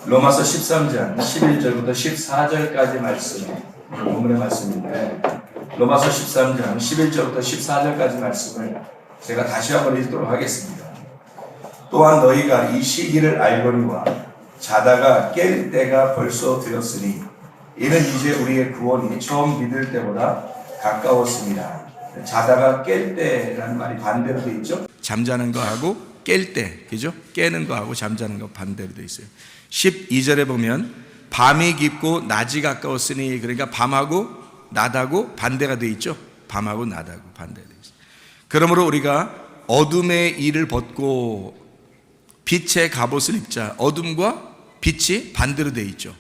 로마서 13장 11절부터 14절까지 말씀, 본문의 말씀인데 로마서 13장 11절부터 14절까지 말씀을 제가 다시 한번 읽도록 하겠습니다. 또한 너희가 이 시기를 알거니와 자다가 깰 때가 벌써 되었으니 이는 이제 우리의 구원이 처음 믿을 때보다 가까웠습니다. 자다가 깰 때라는 말이 반대로 되어 있죠. 잠자는 거하고 깰 때, 그죠? 깨는 거하고 잠자는 거 반대로 되어 있어요. 12절에 보면 밤이 깊고 낮이 가까웠으니, 그러니까 밤하고 낮하고 반대가 되어 있죠. 밤하고 낮하고 반대가 되어 있어요. 그러므로 우리가 어둠의 일을 벗고 빛의 갑옷을 입자. 어둠과 빛이 반대로 되어 있죠.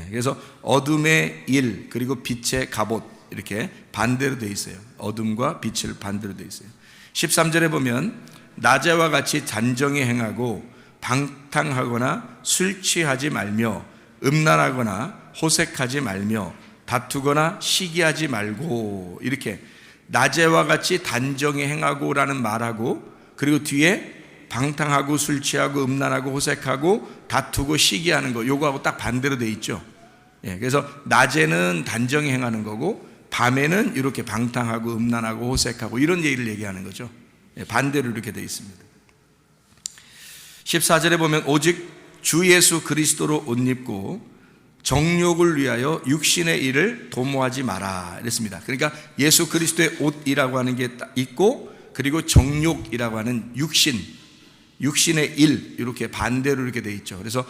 그래서 어둠의 일 그리고 빛의 갑옷 이렇게 반대로 되어 있어요. 어둠과 빛을 반대로 되어 있어요. 13절에 보면 낮에와 같이 단정히 행하고 방탕하거나 술 취하지 말며 음란하거나 호색하지 말며 다투거나 시기하지 말고, 이렇게 낮에와 같이 단정히 행하고 라는 말하고, 그리고 뒤에 방탕하고 술 취하고 음란하고 호색하고 다투고 시기하는 거, 요거하고 딱 반대로 돼 있죠. 그래서 낮에는 단정히 행하는 거고 밤에는 이렇게 방탕하고 음란하고 호색하고 이런 얘기를 얘기하는 거죠. 반대로 이렇게 돼 있습니다. 14절에 보면 오직 주 예수 그리스도로 옷 입고 정욕을 위하여 육신의 일을 도모하지 마라 이랬습니다. 그러니까 예수 그리스도의 옷이라고 하는 게 있고, 그리고 정욕이라고 하는 육신의 일, 이렇게 반대로 이렇게 돼 있죠. 그래서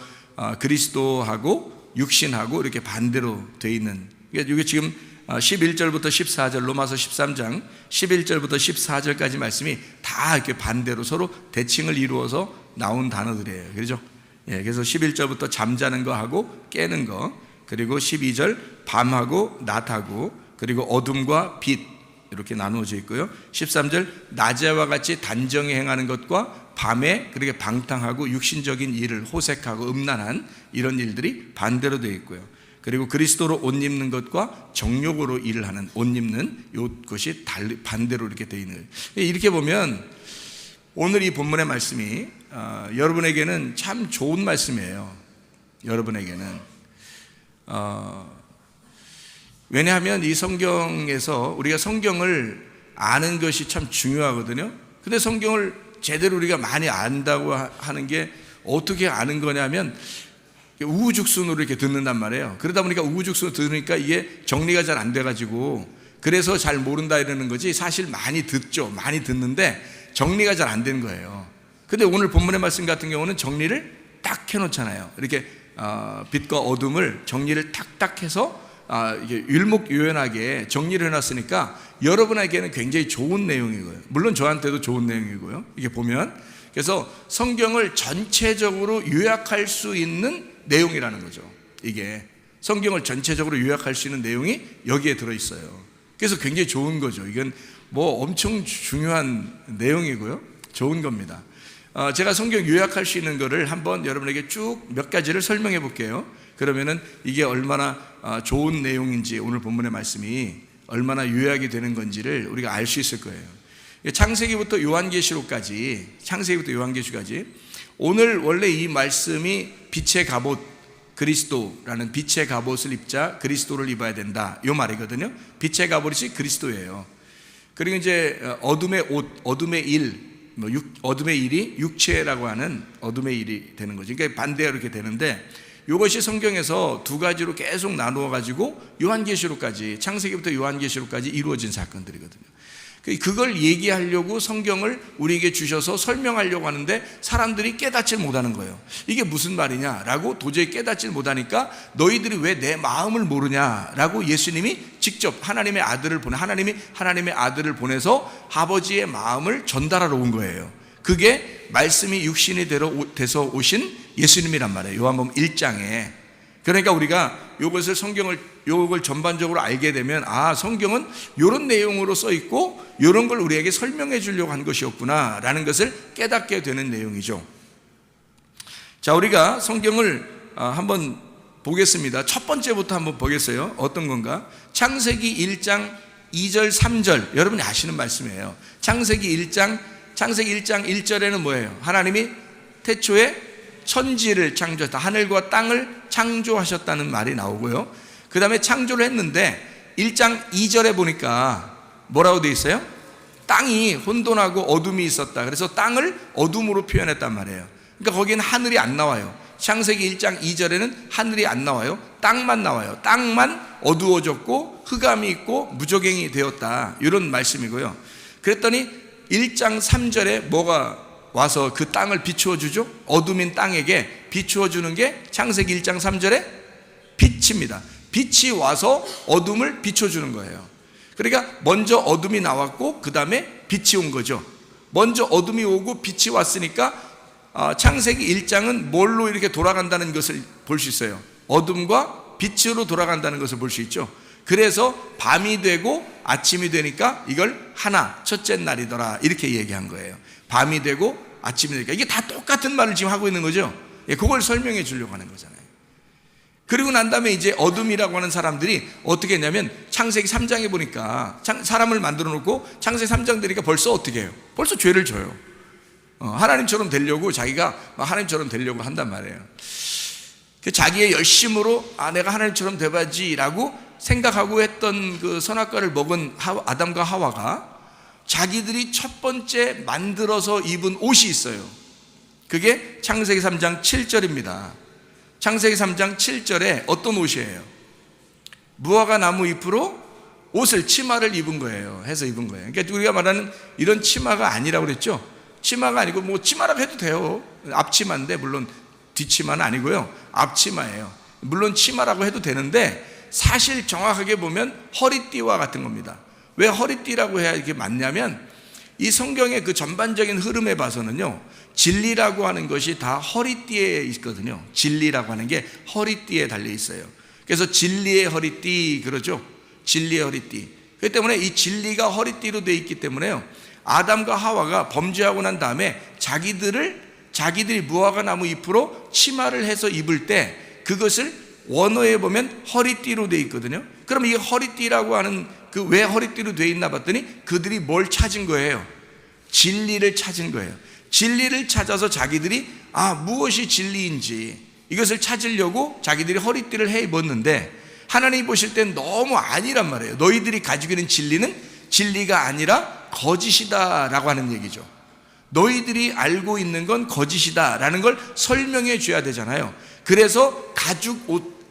그리스도하고 육신하고 이렇게 반대로 돼 있는, 이게 지금 11절부터 14절, 로마서 13장 11절부터 14절까지 말씀이 다 이렇게 반대로 서로 대칭을 이루어서 나온 단어들이에요. 그렇죠? 그래서 11절부터 잠자는 거 하고 깨는 거, 그리고 12절 밤하고 낮하고, 그리고 어둠과 빛 이렇게 나누어져 있고요. 13절 낮에와 같이 단정히 행하는 것과 밤에 그렇게 방탕하고 육신적인 일을 호색하고 음란한 이런 일들이 반대로 되어 있고요. 그리고 그리스도로 옷 입는 것과 정욕으로 일을 하는 옷 입는 이것이 반대로 이렇게 되어 있는 거예요. 이렇게 보면 오늘 이 본문의 말씀이 여러분에게는 참 좋은 말씀이에요. 여러분에게는 왜냐하면 이 성경에서 우리가 성경을 아는 것이 참 중요하거든요. 근데 성경을 제대로 우리가 많이 안다고 하는 게 어떻게 아는 거냐면 우후죽순으로 이렇게 듣는단 말이에요. 그러다 보니까 우후죽순으로 들으니까 이게 정리가 잘 안 돼가지고 그래서 잘 모른다 이러는 거지, 사실 많이 듣죠. 많이 듣는데 정리가 잘 안 된 거예요. 근데 오늘 본문의 말씀 같은 경우는 정리를 딱 해놓잖아요. 이렇게 빛과 어둠을 정리를 탁탁 해서 이게 일목요연하게 정리를 해놨으니까 여러분에게는 굉장히 좋은 내용이고요. 물론 저한테도 좋은 내용이고요. 이게 보면, 그래서 성경을 전체적으로 요약할 수 있는 내용이라는 거죠. 이게 성경을 전체적으로 요약할 수 있는 내용이 여기에 들어있어요. 그래서 굉장히 좋은 거죠. 이건 뭐 엄청 중요한 내용이고요. 좋은 겁니다. 제가 성경 요약할 수 있는 거를 한번 여러분에게 쭉 몇 가지를 설명해 볼게요. 그러면은 이게 얼마나 좋은 내용인지, 오늘 본문의 말씀이 얼마나 요약이 되는 건지를 우리가 알 수 있을 거예요. 창세기부터 요한계시록까지, 오늘 원래 이 말씀이 빛의 갑옷, 그리스도라는 빛의 갑옷을 입자, 그리스도를 입어야 된다, 이 말이거든요. 빛의 갑옷이 그리스도예요. 그리고 이제 어둠의 옷, 어둠의 일, 어둠의 일이 육체라고 하는 어둠의 일이 되는 거죠. 그러니까 반대로 이렇게 되는데, 이것이 성경에서 두 가지로 계속 나누어 가지고 요한계시록까지, 창세기부터 요한계시록까지 이루어진 사건들이거든요. 그걸 얘기하려고 성경을 우리에게 주셔서 설명하려고 하는데 사람들이 깨닫질 못하는 거예요. 이게 무슨 말이냐라고 도저히 깨닫질 못하니까 너희들이 왜 내 마음을 모르냐라고 예수님이 직접 하나님의 아들을 보내서 아버지의 마음을 전달하러 온 거예요. 그게 말씀이 육신이 돼서 오신 예수님이란 말이에요. 요한복음 1장에. 그러니까 우리가 이것을 요걸 전반적으로 알게 되면, 성경은 이런 내용으로 써 있고 이런 걸 우리에게 설명해 주려고 한 것이었구나 라는 것을 깨닫게 되는 내용이죠. 자, 우리가 성경을 한번 보겠습니다. 첫 번째부터 한번 보겠어요. 어떤 건가? 창세기 1장 2절 3절, 여러분이 아시는 말씀이에요. 창세기 1장 1절에는 뭐예요? 하나님이 태초에 천지를 창조하셨다. 하늘과 땅을 창조하셨다는 말이 나오고요. 그 다음에 창조를 했는데 1장 2절에 보니까 뭐라고 되어 있어요? 땅이 혼돈하고 어둠이 있었다. 그래서 땅을 어둠으로 표현했단 말이에요. 그러니까 거기는 하늘이 안 나와요. 창세기 1장 2절에는 하늘이 안 나와요. 땅만 나와요. 땅만 어두워졌고 흑암이 있고 무조갱이 되었다. 이런 말씀이고요. 그랬더니 1장 3절에 뭐가 와서 그 땅을 비추어 주죠? 어둠인 땅에게 비추어 주는 게 창세기 1장 3절에 빛입니다. 빛이 와서 어둠을 비춰 주는 거예요. 그러니까 먼저 어둠이 나왔고 그 다음에 빛이 온 거죠. 먼저 어둠이 오고 빛이 왔으니까 창세기 1장은 뭘로 이렇게 돌아간다는 것을 볼 수 있어요. 어둠과 빛으로 돌아간다는 것을 볼 수 있죠. 그래서 밤이 되고 아침이 되니까 이걸 하나 첫째 날이더라 이렇게 얘기한 거예요. 밤이 되고 아침이 되니까 이게 다 똑같은 말을 지금 하고 있는 거죠. 그걸 설명해 주려고 하는 거잖아요. 그리고 난 다음에 이제 어둠이라고 하는 사람들이 어떻게 했냐면 창세기 3장에 보니까 사람을 만들어 놓고 창세기 3장 되니까 벌써 어떻게 해요? 벌써 죄를 져요. 하나님처럼 되려고 자기가 하나님처럼 되려고 한단 말이에요. 자기의 열심으로 내가 하나님처럼 돼봐야지라고 생각하고 했던 그 선악과를 먹은 아담과 하와가 자기들이 첫 번째 만들어서 입은 옷이 있어요. 그게 창세기 3장 7절입니다. 창세기 3장 7절에 어떤 옷이에요? 무화과 나무 잎으로 옷을 치마를 입은 거예요. 해서 입은 거예요. 그러니까 우리가 말하는 이런 치마가 아니라고 그랬죠. 치마가 아니고 뭐 치마라고 해도 돼요. 앞치마인데 물론 뒷치마는 아니고요. 앞치마예요. 물론 치마라고 해도 되는데 사실 정확하게 보면 허리띠와 같은 겁니다. 왜 허리띠라고 해야 이렇게 맞냐면 이 성경의 그 전반적인 흐름에 봐서는요, 진리라고 하는 것이 다 허리띠에 있거든요. 진리라고 하는 게 허리띠에 달려 있어요. 그래서 진리의 허리띠 그러죠. 진리의 허리띠. 그렇기 때문에 이 진리가 허리띠로 되어 있기 때문에요, 아담과 하와가 범죄하고 난 다음에 자기들이 무화과 나무 잎으로 치마를 해서 입을 때 그것을 원어에 보면 허리띠로 되어 있거든요. 그럼 이 허리띠라고 하는 그 왜 허리띠로 되어 있나 봤더니 그들이 뭘 찾은 거예요? 진리를 찾은 거예요. 진리를 찾아서 자기들이 무엇이 진리인지 이것을 찾으려고 자기들이 허리띠를 해 입었는데 하나님이 보실 땐 너무 아니란 말이에요. 너희들이 가지고 있는 진리는 진리가 아니라 거짓이다 라고 하는 얘기죠. 너희들이 알고 있는 건 거짓이다 라는 걸 설명해 줘야 되잖아요. 그래서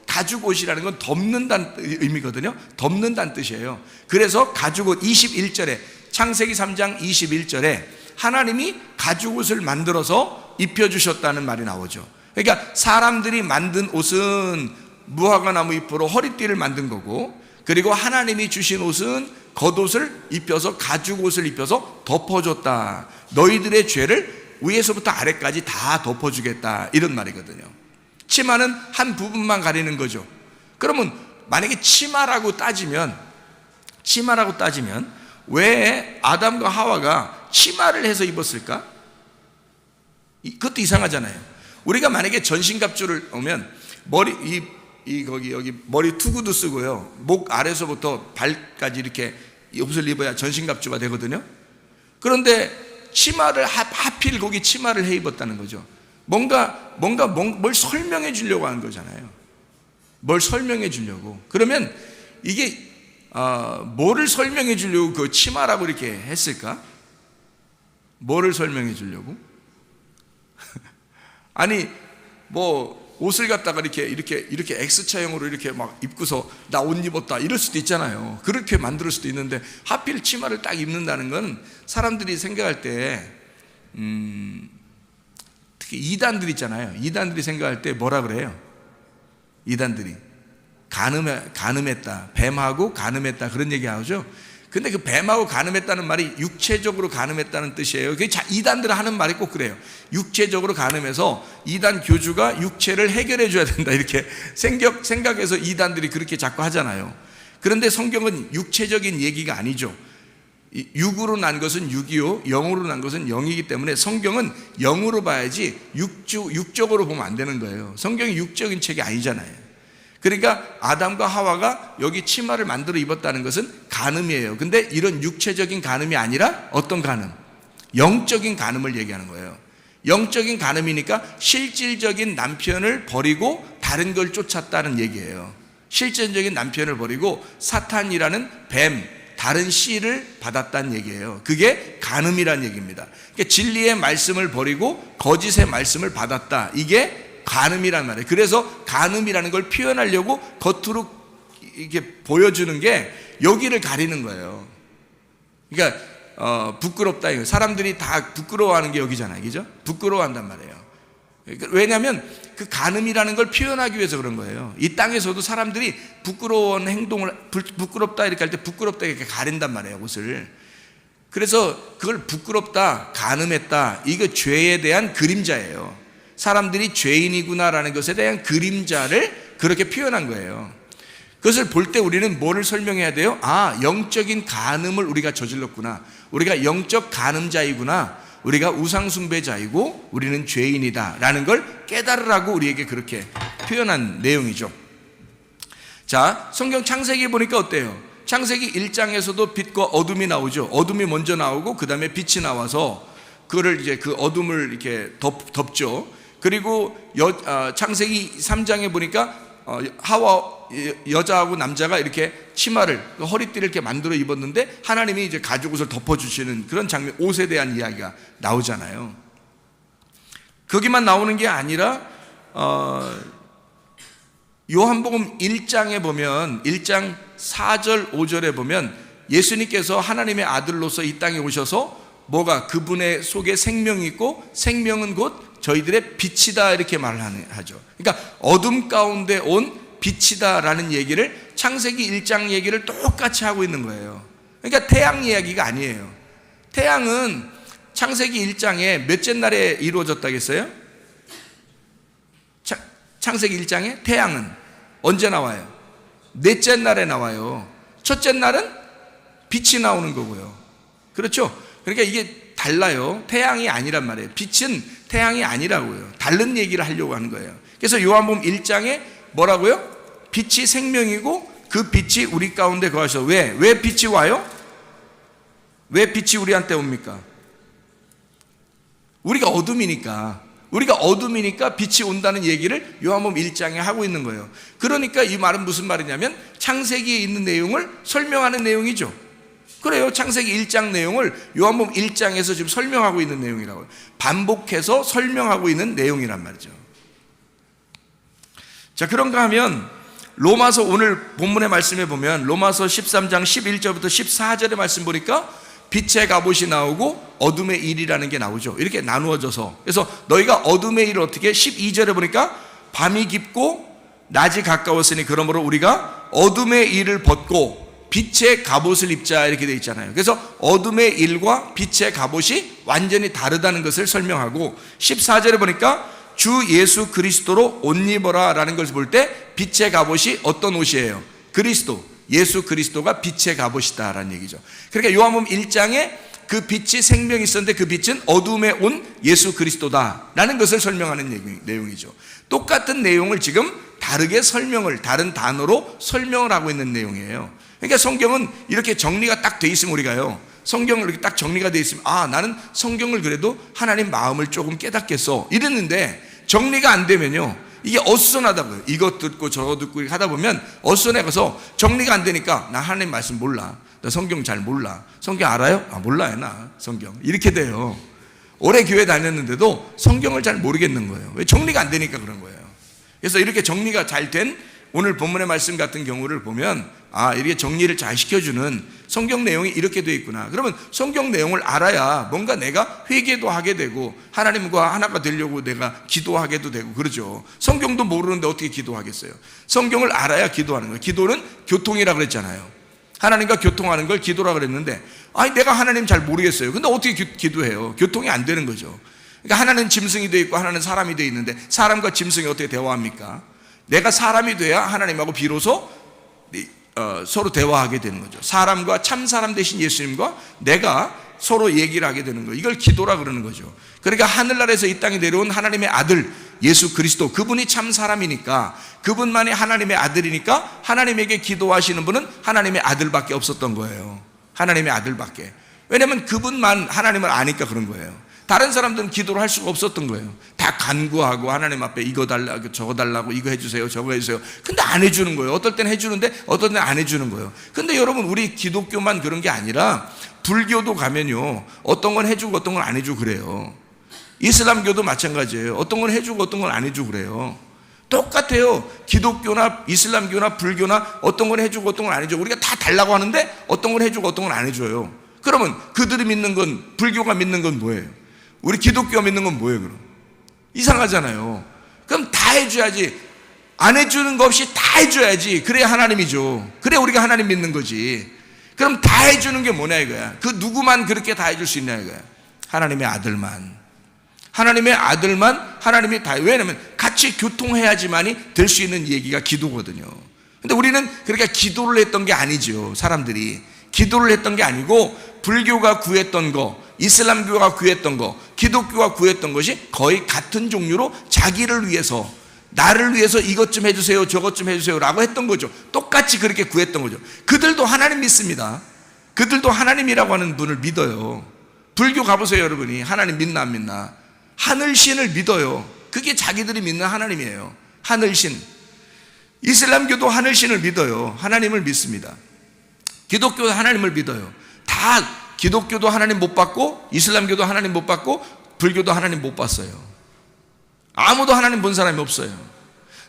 가죽옷이라는 건 덮는다는 의미거든요. 덮는다는 뜻이에요. 그래서 가죽옷 21절에 창세기 3장 21절에 하나님이 가죽옷을 만들어서 입혀주셨다는 말이 나오죠. 그러니까 사람들이 만든 옷은 무화과 나무 잎으로 허리띠를 만든 거고, 그리고 하나님이 주신 옷은 겉옷을 입혀서 가죽옷을 입혀서 덮어줬다. 너희들의 죄를 위에서부터 아래까지 다 덮어주겠다 이런 말이거든요. 치마는 한 부분만 가리는 거죠. 그러면 만약에 치마라고 따지면 왜 아담과 하와가 치마를 해서 입었을까? 그것도 이상하잖아요. 우리가 만약에 전신갑주를 오면 여기 머리 투구도 쓰고요, 목 아래서부터 발까지 이렇게 옷을 입어야 전신갑주가 되거든요. 그런데 치마를 하필 거기 치마를 해 입었다는 거죠. 뭘 설명해 주려고 하는 거잖아요. 뭘 설명해 주려고. 그러면 이게 뭐를 설명해 주려고 그 치마라고 이렇게 했을까? 뭐를 설명해 주려고? 아니 옷을 갖다가 이렇게 X자형으로 이렇게 막 입고서 나 옷 입었다 이럴 수도 있잖아요. 그렇게 만들 수도 있는데 하필 치마를 딱 입는다는 건 사람들이 생각할 때 특히 이단들 있잖아요. 이단들이 생각할 때 뭐라 그래요? 이단들이 간음했다, 뱀하고 간음했다 그런 얘기 하죠. 근데 그 뱀하고 간음했다는 말이 육체적으로 간음했다는 뜻이에요. 이단들은 하는 말이 꼭 그래요. 육체적으로 간음해서 이단 교주가 육체를 해결해 줘야 된다 이렇게 생각해서 이단들이 그렇게 자꾸 하잖아요. 그런데 성경은 육체적인 얘기가 아니죠. 육으로 난 것은 육이요, 영으로 난 것은 영이기 때문에 성경은 영으로 봐야지 육적으로 보면 안 되는 거예요. 성경이 육적인 책이 아니잖아요. 그러니까 아담과 하와가 여기 치마를 만들어 입었다는 것은 간음이에요. 근데 이런 육체적인 간음이 아니라 어떤 간음? 영적인 간음을 얘기하는 거예요. 영적인 간음이니까 실질적인 남편을 버리고 다른 걸 쫓았다는 얘기예요. 실질적인 남편을 버리고 사탄이라는 뱀, 다른 씨를 받았다는 얘기예요. 그게 간음이라는 얘기입니다. 그러니까 진리의 말씀을 버리고 거짓의 말씀을 받았다. 이게 간음이란 말이에요. 그래서 간음이라는 걸 표현하려고 겉으로 이렇게 보여주는 게 여기를 가리는 거예요. 그러니까 부끄럽다. 사람들이 다 부끄러워하는 게 여기잖아요. 그죠? 부끄러워한단 말이에요. 왜냐하면 그 간음이라는 걸 표현하기 위해서 그런 거예요. 이 땅에서도 사람들이 부끄러운 행동을, 부끄럽다 이렇게 할 때 부끄럽다 이렇게 가린단 말이에요, 옷을. 그래서 그걸 부끄럽다, 간음했다, 이거 죄에 대한 그림자예요. 사람들이 죄인이구나라는 것에 대한 그림자를 그렇게 표현한 거예요. 그것을 볼 때 우리는 뭐를 설명해야 돼요? 아, 영적인 간음을 우리가 저질렀구나. 우리가 영적 간음자이구나. 우리가 우상숭배자이고 우리는 죄인이다 라는 걸 깨달으라고 우리에게 그렇게 표현한 내용이죠. 자, 성경 창세기 보니까 어때요? 창세기 1장에서도 빛과 어둠이 나오죠. 어둠이 먼저 나오고 그 다음에 빛이 나와서 그거를 이제 그 어둠을 이렇게 덮죠. 그리고 창세기 3장에 보니까 하와 여자하고 남자가 이렇게 치마를 허리띠를 이렇게 만들어 입었는데 하나님이 이제 가죽옷을 덮어주시는 그런 장면, 옷에 대한 이야기가 나오잖아요. 거기만 나오는 게 아니라 요한복음 1장에 보면 1장 4절 5절에 보면 예수님께서 하나님의 아들로서 이 땅에 오셔서 뭐가 그분의 속에 생명이 있고 생명은 곧 저희들의 빛이다 이렇게 말하죠. 그러니까 어둠 가운데 온 빛이다라는 얘기를 창세기 1장 얘기를 똑같이 하고 있는 거예요. 그러니까 태양 이야기가 아니에요. 태양은 창세기 1장에 몇째 날에 이루어졌다겠어요? 창세기 1장에 태양은 언제 나와요? 넷째 날에 나와요. 첫째 날은 빛이 나오는 거고요. 그렇죠? 그러니까 이게 달라요. 태양이 아니란 말이에요. 빛은 태양이 아니라고요. 다른 얘기를 하려고 하는 거예요. 그래서 요한복음 1장에 뭐라고요? 빛이 생명이고 그 빛이 우리 가운데 거하셔. 왜 빛이 와요? 왜 빛이 우리한테 옵니까? 우리가 어둠이니까 빛이 온다는 얘기를 요한복음 1장에 하고 있는 거예요. 그러니까 이 말은 무슨 말이냐면 창세기에 있는 내용을 설명하는 내용이죠. 그래요. 창세기 1장 내용을 요한복음 1장에서 지금 설명하고 있는 내용이라고요. 반복해서 설명하고 있는 내용이란 말이죠. 자, 그런가 하면 로마서 오늘 본문의 말씀에 보면 로마서 13장 11절부터 14절의 말씀 보니까 빛의 갑옷이 나오고 어둠의 일이라는 게 나오죠. 이렇게 나누어져서. 그래서 너희가 어둠의 일을 어떻게 12절에 보니까 밤이 깊고 낮이 가까웠으니 그러므로 우리가 어둠의 일을 벗고 빛의 갑옷을 입자 이렇게 되어 있잖아요. 그래서 어둠의 일과 빛의 갑옷이 완전히 다르다는 것을 설명하고 14절에 보니까 주 예수 그리스도로 옷 입어라 라는 것을 볼 때 빛의 갑옷이 어떤 옷이에요? 그리스도, 예수 그리스도가 빛의 갑옷이다 라는 얘기죠. 그러니까 요한복음 1장에 그 빛이 생명이 있었는데 그 빛은 어둠에 온 예수 그리스도다 라는 것을 설명하는 내용이죠. 똑같은 내용을 지금 다르게 다른 단어로 설명을 하고 있는 내용이에요. 그러니까 성경은 이렇게 정리가 딱 돼 있으면 우리가요, 성경을 이렇게 딱 정리가 돼 있으면 아, 나는 성경을 그래도 하나님 마음을 조금 깨닫겠어 이랬는데 정리가 안 되면요 이게 어수선하다고요. 이것 듣고 저것 듣고 하다 보면 어수선해서 정리가 안 되니까 나 하나님 말씀 몰라, 나 성경 잘 몰라, 성경 알아요? 아, 몰라요 나 성경, 이렇게 돼요. 오래 교회 다녔는데도 성경을 잘 모르겠는 거예요. 왜? 정리가 안 되니까 그런 거예요. 그래서 이렇게 정리가 잘 된 오늘 본문의 말씀 같은 경우를 보면 아, 이렇게 정리를 잘 시켜주는 성경 내용이 이렇게 되어 있구나. 그러면 성경 내용을 알아야 뭔가 내가 회개도 하게 되고 하나님과 하나가 되려고 내가 기도하게도 되고 그러죠. 성경도 모르는데 어떻게 기도하겠어요? 성경을 알아야 기도하는 거예요. 기도는 교통이라고 그랬잖아요. 하나님과 교통하는 걸 기도라고 그랬는데 아니 내가 하나님 잘 모르겠어요. 근데 어떻게 기도해요? 교통이 안 되는 거죠. 그러니까 하나는 짐승이 되어 있고 하나는 사람이 되어 있는데 사람과 짐승이 어떻게 대화합니까? 내가 사람이 돼야 하나님하고 비로소 서로 대화하게 되는 거죠. 사람과 참 사람 되신 예수님과 내가 서로 얘기를 하게 되는 거예요. 이걸 기도라 그러는 거죠. 그러니까 하늘나라에서 이 땅에 내려온 하나님의 아들 예수 그리스도, 그분이 참 사람이니까, 그분만이 하나님의 아들이니까 하나님에게 기도하시는 분은 하나님의 아들밖에 없었던 거예요. 하나님의 아들밖에. 왜냐하면 그분만 하나님을 아니까 그런 거예요. 다른 사람들은 기도를 할 수가 없었던 거예요. 다 간구하고 하나님 앞에 이거 달라고 저거 달라고 이거 해주세요 저거 해주세요. 근데 안 해주는 거예요. 어떨 때는 해주는데 어떨 때는 안 해주는 거예요. 근데 여러분, 우리 기독교만 그런 게 아니라 불교도 가면요, 어떤 건 해주고 어떤 건 안 해주고 그래요. 이슬람교도 마찬가지예요. 어떤 건 해주고 어떤 건 안 해주고 그래요. 똑같아요. 기독교나 이슬람교나 불교나 어떤 건 해주고 어떤 건 안 해주고, 우리가 다 달라고 하는데 어떤 건 해주고 어떤 건 안 해줘요. 그러면 그들이 믿는 건, 불교가 믿는 건 뭐예요? 우리 기독교가 믿는 건 뭐예요? 그럼 이상하잖아요. 그럼 다 해줘야지. 안 해주는 거 없이 다 해줘야지. 그래야 하나님이죠. 그래야 우리가 하나님 믿는 거지. 그럼 다 해주는 게 뭐냐 이거야. 그 누구만 그렇게 다 해줄 수 있냐 이거야. 하나님의 아들만. 하나님의 아들만 하나님이 다. 왜냐하면 같이 교통해야지만이 될 수 있는 얘기가 기도거든요. 근데 우리는 그렇게 기도를 했던 게 아니죠. 사람들이 기도를 했던 게 아니고, 불교가 구했던 거, 이슬람교가 구했던 거, 기독교가 구했던 것이 거의 같은 종류로 자기를 위해서, 나를 위해서 이것 좀 해주세요 저것 좀 해주세요 라고 했던 거죠. 똑같이 그렇게 구했던 거죠. 그들도 하나님 믿습니다. 그들도 하나님이라고 하는 분을 믿어요. 불교 가보세요 여러분이. 하나님 믿나 안 믿나? 하늘신을 믿어요. 그게 자기들이 믿는 하나님이에요. 하늘신. 이슬람교도 하늘신을 믿어요. 하나님을 믿습니다. 기독교도 하나님을 믿어요. 다 기독교도 하나님 못 받고, 이슬람교도 하나님 못 받고, 불교도 하나님 못 봤어요. 아무도 하나님 본 사람이 없어요.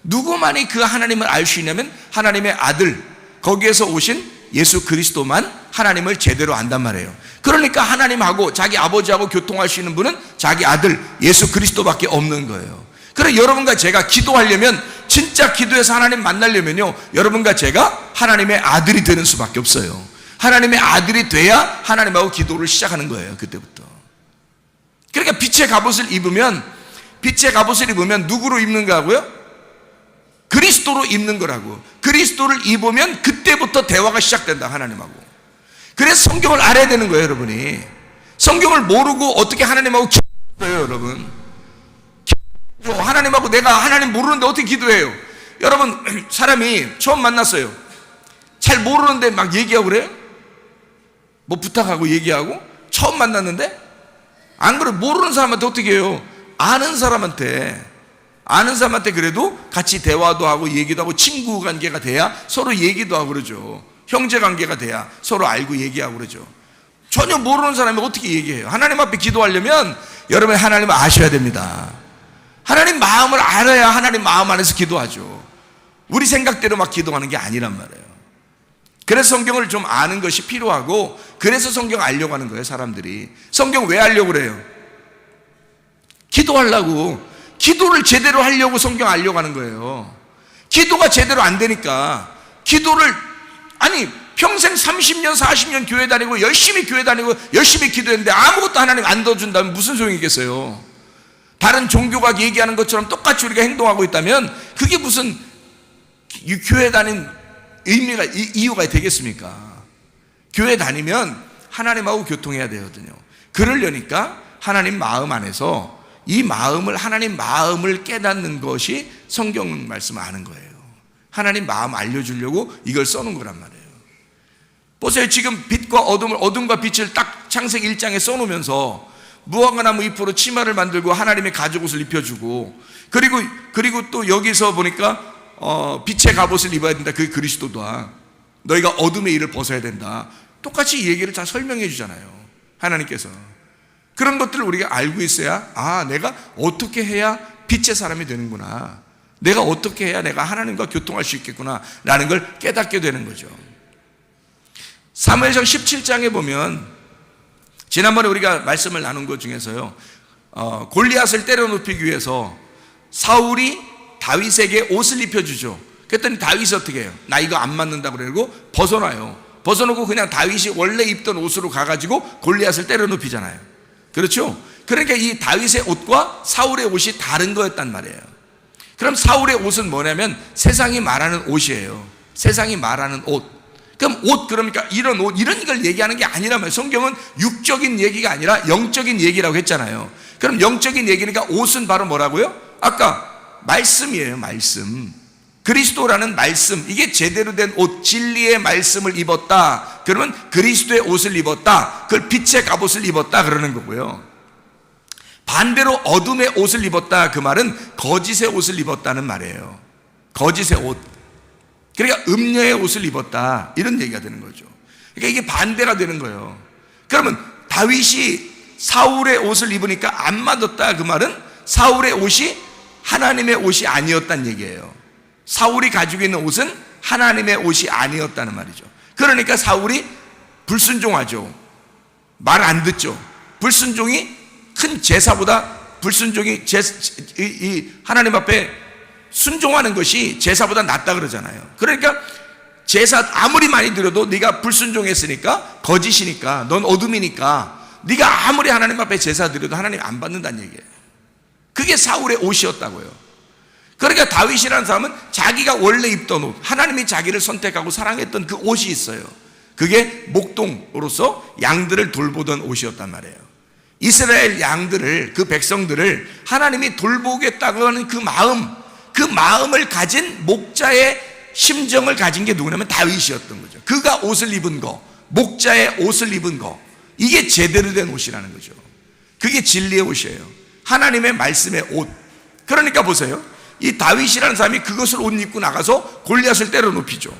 누구만이 그 하나님을 알 수 있냐면 하나님의 아들, 거기에서 오신 예수 그리스도만 하나님을 제대로 안단 말이에요. 그러니까 하나님하고 자기 아버지하고 교통할 수 있는 분은 자기 아들 예수 그리스도밖에 없는 거예요. 그래서 여러분과 제가 기도하려면, 진짜 기도해서 하나님 만나려면요, 여러분과 제가 하나님의 아들이 되는 수밖에 없어요. 하나님의 아들이 돼야 하나님하고 기도를 시작하는 거예요. 그때부터. 그러니까 빛의 갑옷을 입으면 누구로 입는 거라고요? 그리스도로 입는 거라고. 그리스도를 입으면 그때부터 대화가 시작된다, 하나님하고. 그래서 성경을 알아야 되는 거예요, 여러분이. 성경을 모르고 어떻게 하나님하고 기도해요, 여러분? 하나님하고, 내가 하나님 모르는데 어떻게 기도해요? 여러분, 사람이 처음 만났어요. 잘 모르는데 막 얘기하고 그래요? 뭐 부탁하고 얘기하고? 처음 만났는데? 안 그래. 모르는 사람한테 어떻게 해요? 아는 사람한테 그래도 같이 대화도 하고 얘기도 하고 친구 관계가 돼야 서로 얘기도 하고 그러죠. 형제 관계가 돼야 서로 알고 얘기하고 그러죠. 전혀 모르는 사람이 어떻게 얘기해요? 하나님 앞에 기도하려면 여러분, 하나님을 아셔야 됩니다. 하나님 마음을 알아야 하나님 마음 안에서 기도하죠. 우리 생각대로 막 기도하는 게 아니란 말이에요. 그래서 성경을 좀 아는 것이 필요하고, 그래서 성경 알려고 하는 거예요, 사람들이. 성경 왜 알려고 그래요? 기도하려고. 기도를 제대로 하려고 성경 알려고 하는 거예요. 기도가 제대로 안 되니까, 기도를, 아니 평생 30년 40년 교회 다니고 열심히 교회 다니고 열심히 기도했는데 아무것도 하나님 안 넣어준다면 무슨 소용이겠어요? 다른 종교가 얘기하는 것처럼 똑같이 우리가 행동하고 있다면 그게 무슨 교회 다닌 의미가, 이유가 되겠습니까? 교회 다니면 하나님하고 교통해야 되거든요. 그러려니까 하나님 마음 안에서 이 마음을, 하나님 마음을 깨닫는 것이 성경 말씀을 아는 거예요. 하나님 마음 알려주려고 이걸 써놓은 거란 말이에요. 보세요. 지금 빛과 어둠과 빛을 딱 창세기 1장에 써놓으면서 무화과 나무 잎으로 치마를 만들고 하나님의 가죽옷을 입혀주고, 그리고 또 여기서 보니까 빛의 갑옷을 입어야 된다. 그게 그리스도다. 너희가 어둠의 일을 벗어야 된다. 똑같이 이 얘기를 다 설명해 주잖아요, 하나님께서. 그런 것들을 우리가 알고 있어야, 아, 내가 어떻게 해야 빛의 사람이 되는구나, 내가 어떻게 해야 내가 하나님과 교통할 수 있겠구나 라는 걸 깨닫게 되는 거죠. 사무엘상 17장에 보면, 지난번에 우리가 말씀을 나눈 것 중에서요, 골리앗을 때려눕히기 위해서 사울이 다윗에게 옷을 입혀주죠. 그랬더니 다윗이 어떻게 해요? 나 이거 안 맞는다고 그러고 벗어놔요. 벗어놓고 그냥 다윗이 원래 입던 옷으로 가가지고 골리앗을 때려눕히잖아요. 그렇죠? 그러니까 이 다윗의 옷과 사울의 옷이 다른 거였단 말이에요. 그럼 사울의 옷은 뭐냐면 세상이 말하는 옷이에요. 세상이 말하는 옷. 그럼 옷, 그러니까 이런 옷, 이런 걸 얘기하는 게 아니라면, 성경은 육적인 얘기가 아니라 영적인 얘기라고 했잖아요. 그럼 영적인 얘기니까 옷은 바로 뭐라고요? 아까 말씀이에요. 말씀. 그리스도라는 말씀, 이게 제대로 된 옷, 진리의 말씀을 입었다. 그러면 그리스도의 옷을 입었다. 그걸 빛의 갑옷을 입었다 그러는 거고요. 반대로 어둠의 옷을 입었다, 그 말은 거짓의 옷을 입었다는 말이에요. 거짓의 옷. 그러니까 음녀의 옷을 입었다, 이런 얘기가 되는 거죠. 그러니까 이게 반대가 되는 거예요. 그러면 다윗이 사울의 옷을 입으니까 안 맞았다, 그 말은 사울의 옷이 하나님의 옷이 아니었다는 얘기예요. 사울이 가지고 있는 옷은 하나님의 옷이 아니었다는 말이죠. 그러니까 사울이 불순종하죠. 말 안 듣죠. 불순종이 큰 제사보다, 불순종이 하나님 앞에 순종하는 것이 제사보다 낫다 그러잖아요. 그러니까 제사 아무리 많이 드려도 네가 불순종했으니까, 거짓이니까, 넌 어둠이니까 네가 아무리 하나님 앞에 제사 드려도 하나님 안 받는다는 얘기예요. 그게 사울의 옷이었다고요. 그러니까 다윗이라는 사람은 자기가 원래 입던 옷, 하나님이 자기를 선택하고 사랑했던 그 옷이 있어요. 그게 목동으로서 양들을 돌보던 옷이었단 말이에요. 이스라엘 양들을, 그 백성들을 하나님이 돌보겠다고 하는 그 마음을 가진 목자의 심정을 가진 게 누구냐면 다윗이었던 거죠. 그가 옷을 입은 거, 목자의 옷을 입은 거, 이게 제대로 된 옷이라는 거죠. 그게 진리의 옷이에요. 하나님의 말씀의 옷. 그러니까 보세요, 이 다윗이라는 사람이 그것을 옷 입고 나가서 골리앗을 때려 눕히죠.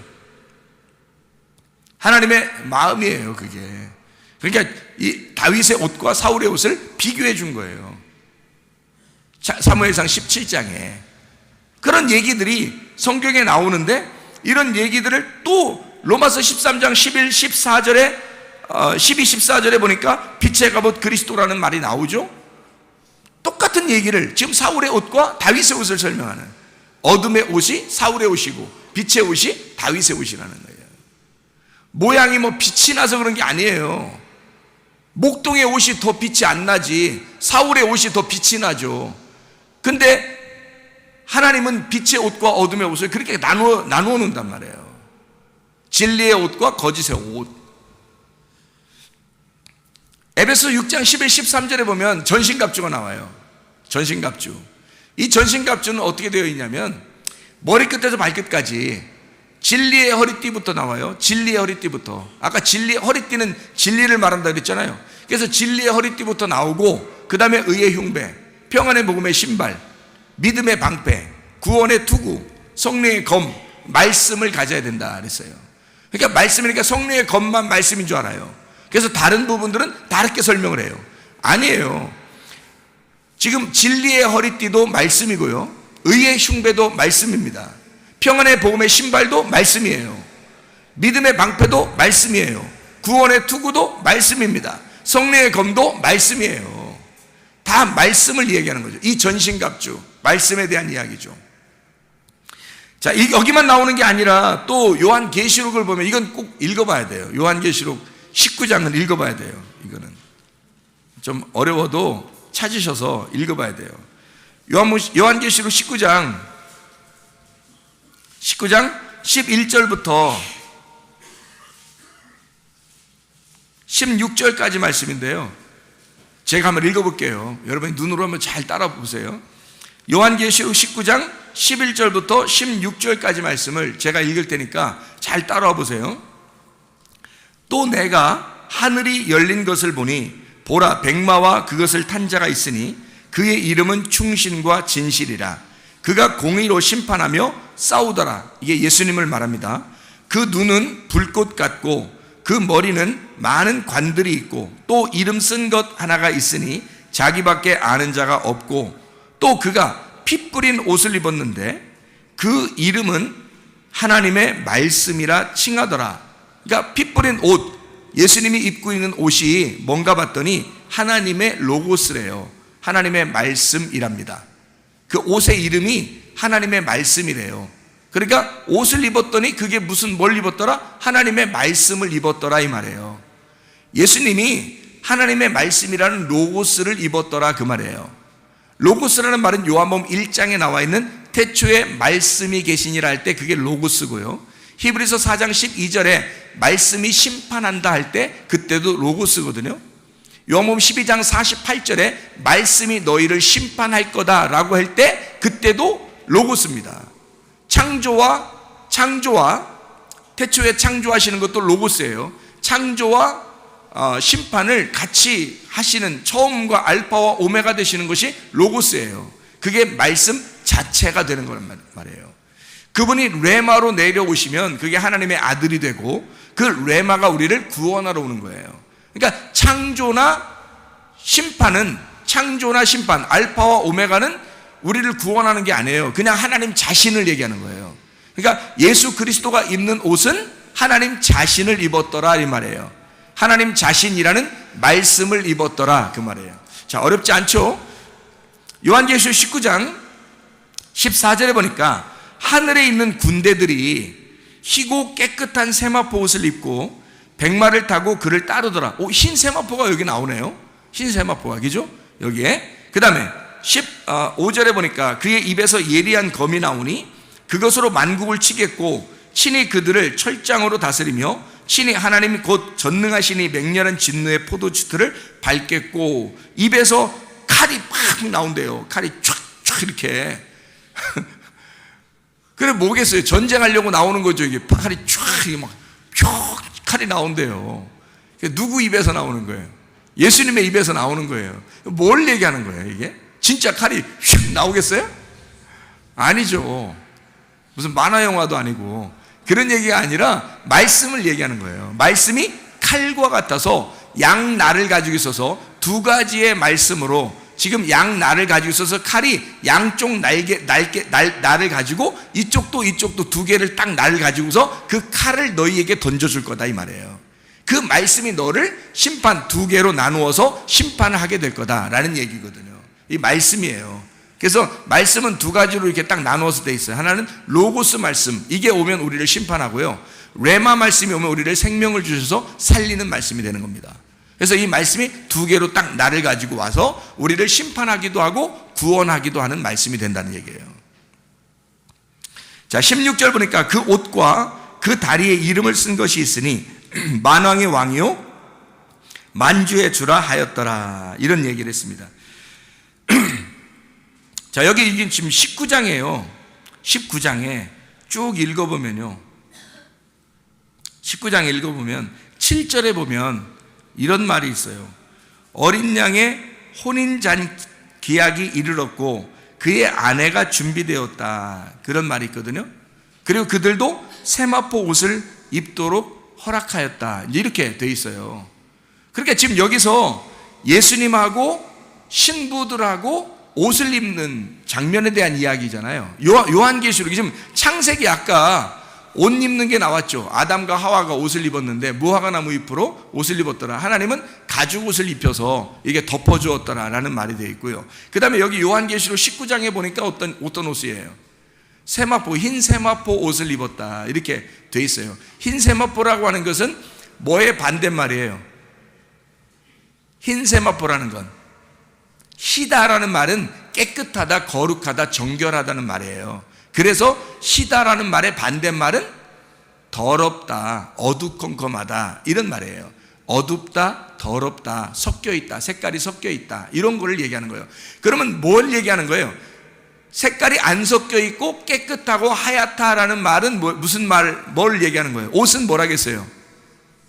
하나님의 마음이에요, 그게. 그러니까 이 다윗의 옷과 사울의 옷을 비교해 준 거예요. 사무엘상 17장에 그런 얘기들이 성경에 나오는데, 이런 얘기들을 또 로마서 13장 11, 14절에 12, 14절에 보니까 빛의 갑옷 그리스도라는 말이 나오죠. 똑같은 얘기를 지금 사울의 옷과 다윗의 옷을 설명하는, 어둠의 옷이 사울의 옷이고 빛의 옷이 다윗의 옷이라는 거예요. 모양이 뭐 빛이 나서 그런 게 아니에요. 목동의 옷이 더 빛이 안 나지 사울의 옷이 더 빛이 나죠. 근데 하나님은 빛의 옷과 어둠의 옷을 그렇게 나누어 놓는단 말이에요. 진리의 옷과 거짓의 옷. 에베소 6장 11, 13절에 보면 전신갑주가 나와요. 전신갑주. 이 전신갑주는 어떻게 되어 있냐면 머리끝에서 발끝까지 진리의 허리띠부터 나와요. 진리의 허리띠부터. 아까 진리의 허리띠는 진리를 말한다 그랬잖아요. 그래서 진리의 허리띠부터 나오고, 그 다음에 의의 흉배, 평안의 복음의 신발, 믿음의 방패, 구원의 투구, 성령의 검, 말씀을 가져야 된다 그랬어요. 그러니까 말씀이니까 성령의 검만 말씀인 줄 알아요. 그래서 다른 부분들은 다르게 설명을 해요. 아니에요. 지금 진리의 허리띠도 말씀이고요, 의의 흉배도 말씀입니다. 평안의 복음의 신발도 말씀이에요. 믿음의 방패도 말씀이에요. 구원의 투구도 말씀입니다. 성령의 검도 말씀이에요. 다 말씀을 얘기하는 거죠. 이 전신갑주, 말씀에 대한 이야기죠. 자, 여기만 나오는 게 아니라 또 요한계시록을 보면 이건 꼭 읽어봐야 돼요. 요한계시록 19장은 읽어봐야 돼요. 이거는 좀 어려워도 찾으셔서 읽어봐야 돼요. 요한계시록 19장 11절부터 16절까지 말씀인데요, 제가 한번 읽어볼게요. 여러분이 눈으로 한번 잘 따라 보세요. 요한계시록 19장 11절부터 16절까지 말씀을 제가 읽을 테니까 잘 따라와 보세요. 또 내가 하늘이 열린 것을 보니 보라, 백마와 그것을 탄 자가 있으니 그의 이름은 충신과 진실이라. 그가 공의로 심판하며 싸우더라. 이게 예수님을 말합니다. 그 눈은 불꽃 같고 그 머리는 많은 관들이 있고 또 이름 쓴 것 하나가 있으니 자기밖에 아는 자가 없고, 또 그가 피 뿌린 옷을 입었는데 그 이름은 하나님의 말씀이라 칭하더라. 그러니까 피 뿌린 옷, 예수님이 입고 있는 옷이 뭔가 봤더니 하나님의 로고스래요. 하나님의 말씀이랍니다. 그 옷의 이름이 하나님의 말씀이래요. 그러니까 옷을 입었더니 그게 뭘 입었더라? 하나님의 말씀을 입었더라, 이 말이에요. 예수님이 하나님의 말씀이라는 로고스를 입었더라, 그 말이에요. 로고스라는 말은 요한복음 1장에 나와 있는 태초에 말씀이 계시니라 할 때 그게 로고스고요, 히브리서 4장 12절에 말씀이 심판한다 할 때 그때도 로고스거든요. 요한복음 12장 48절에 말씀이 너희를 심판할 거다라고 할 때 그때도 로고스입니다. 창조와 태초에 창조하시는 것도 로고스예요. 창조와 심판을 같이 하시는 처음과 알파와 오메가 되시는 것이 로고스예요. 그게 말씀 자체가 되는 거란 말이에요. 그분이 레마로 내려오시면 그게 하나님의 아들이 되고 그 레마가 우리를 구원하러 오는 거예요. 그러니까 창조나 심판, 알파와 오메가는 우리를 구원하는 게 아니에요. 그냥 하나님 자신을 얘기하는 거예요. 그러니까 예수 그리스도가 입는 옷은 하나님 자신을 입었더라 이 말이에요. 하나님 자신이라는 말씀을 입었더라 그 말이에요. 자, 어렵지 않죠? 요한계시록 19장 14절에 보니까 하늘에 있는 군대들이 희고 깨끗한 세마포 옷을 입고 백마를 타고 그를 따르더라. 흰 세마포가 여기 나오네요. 흰 세마포가, 그죠? 여기에. 그 다음에 15절에 보니까 그의 입에서 예리한 검이 나오니 그것으로 만국을 치겠고 친히 그들을 철장으로 다스리며 친히 하나님이 곧 전능하시니 맹렬한 진노의 포도주틀을 밟겠고 입에서 칼이 팍 나온대요. 칼이 촥촥 이렇게. 그래 뭐겠어요? 전쟁하려고 나오는 거죠. 이게 칼이 촥 이게 막 칼이 나온대요. 누구 입에서 나오는 거예요? 예수님의 입에서 나오는 거예요. 뭘 얘기하는 거예요, 이게? 진짜 칼이 휙 나오겠어요? 아니죠. 무슨 만화 영화도 아니고 그런 얘기가 아니라 말씀을 얘기하는 거예요. 말씀이 칼과 같아서 양날을 가지고 있어서 두 가지의 말씀으로 지금 양날을 가지고 있어서 칼이 양쪽 날을 가지고 이쪽도 두 개를 딱 날을 가지고서 그 칼을 너희에게 던져줄 거다 이 말이에요. 그 말씀이 너를 심판 두 개로 나누어서 심판을 하게 될 거다라는 얘기거든요. 이 말씀이에요. 그래서 말씀은 두 가지로 이렇게 딱 나누어서 돼 있어요. 하나는 로고스 말씀, 이게 오면 우리를 심판하고요. 레마 말씀이 오면 우리를 생명을 주셔서 살리는 말씀이 되는 겁니다. 그래서 이 말씀이 두 개로 딱 나를 가지고 와서 우리를 심판하기도 하고 구원하기도 하는 말씀이 된다는 얘기예요. 자, 16절 보니까 그 옷과 그 다리에 이름을 쓴 것이 있으니 만왕의 왕이요 만주의 주라 하였더라, 이런 얘기를 했습니다. 자, 여기 이게 지금 19장이에요. 19장에 쭉 읽어보면요, 19장 읽어보면 7절에 보면 이런 말이 있어요. 어린 양의 혼인잔 기약이 이르렀고 그의 아내가 준비되었다, 그런 말이 있거든요. 그리고 그들도 세마포 옷을 입도록 허락하였다, 이렇게 돼 있어요. 그러니까 지금 여기서 예수님하고 신부들하고 옷을 입는 장면에 대한 이야기잖아요. 요한계시록이 지금 창세기 아까 옷 입는 게 나왔죠. 아담과 하와가 옷을 입었는데 무화과 나무 잎으로 옷을 입었더라. 하나님은 가죽 옷을 입혀서 이게 덮어주었더라 라는 말이 되어 있고요. 그 다음에 여기 요한계시록 19장에 보니까 어떤 옷이에요? 세마포, 흰 세마포 옷을 입었다, 이렇게 되어 있어요. 흰 세마포라고 하는 것은 뭐의 반대말이에요? 흰 세마포라는 건 희다라는 말은 깨끗하다, 거룩하다, 정결하다는 말이에요. 그래서 희다라는 말의 반대말은 더럽다, 어두컴컴하다, 이런 말이에요. 어둡다, 더럽다, 섞여있다, 색깔이 섞여있다, 이런 거를 얘기하는 거예요. 그러면 뭘 얘기하는 거예요? 색깔이 안 섞여있고 깨끗하고 하얗다라는 말은 뭘 얘기하는 거예요? 옷은 뭐라겠어요?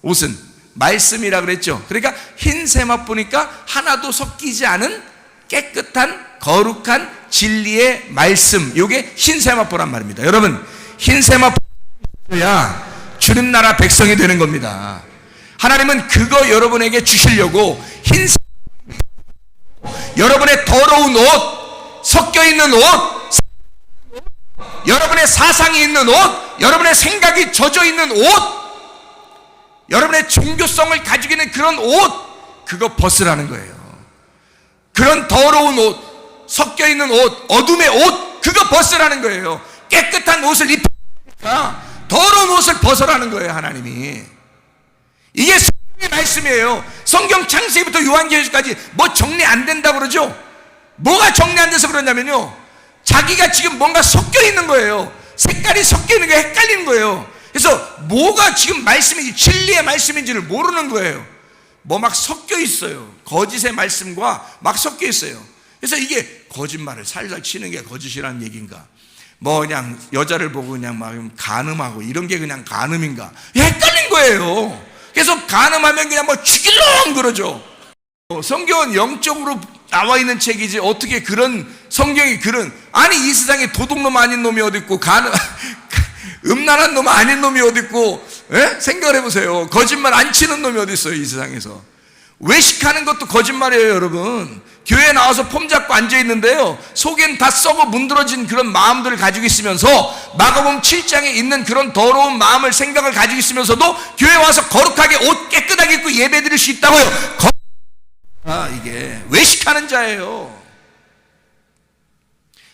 옷은 말씀이라 그랬죠. 그러니까 흰 세마포니까 하나도 섞이지 않은 깨끗한 거룩한 진리의 말씀, 이게 흰 세마포란 말입니다. 여러분, 흰 세마포야 주님 나라 백성이 되는 겁니다. 하나님은 그거 여러분에게 주시려고 흰 여러분의 더러운 옷, 섞여있는 옷, 여러분의 사상이 있는 옷, 여러분의 생각이 젖어있는 옷, 여러분의 종교성을 가지고 있는 그런 옷, 그거 벗으라는 거예요. 그런 더러운 옷, 섞여있는 옷, 어둠의 옷, 그거 벗으라는 거예요. 깨끗한 옷을 입으니까 더러운 옷을 벗으라는 거예요, 하나님이. 이게 성경의 말씀이에요. 성경 창세기부터 요한계시록까지 뭐 정리 안 된다고 그러죠? 뭐가 정리 안 돼서 그러냐면요, 자기가 지금 뭔가 섞여있는 거예요. 색깔이 섞여있는 게 헷갈리는 거예요. 그래서 뭐가 지금 말씀인지, 진리의 말씀인지를 모르는 거예요. 뭐 막 섞여 있어요. 거짓의 말씀과 막 섞여 있어요. 그래서 이게 거짓말을 살살 치는 게 거짓이라는 얘기인가? 뭐 그냥 여자를 보고 그냥 막 간음하고 이런 게 그냥 간음인가? 헷갈린 거예요. 그래서 간음하면 그냥 뭐 죽일렁 그러죠. 성경은 영적으로 나와 있는 책이지 어떻게 그런 성경이 그런, 아니 이 세상에 도둑놈 아닌 놈이 어디 있고 음란한 놈 아닌 놈이 어디 있고, 생각을 해보세요. 거짓말 안 치는 놈이 어디 있어요 이 세상에서. 외식하는 것도 거짓말이에요 여러분. 교회에 나와서 폼 잡고 앉아있는데요, 속엔 다 썩어 문드러진 그런 마음들을 가지고 있으면서 마가복음 7장에 있는 그런 더러운 마음을, 생각을 가지고 있으면서도 교회에 와서 거룩하게 옷 깨끗하게 입고 예배 드릴 수 있다고요. 이게 외식하는 자예요.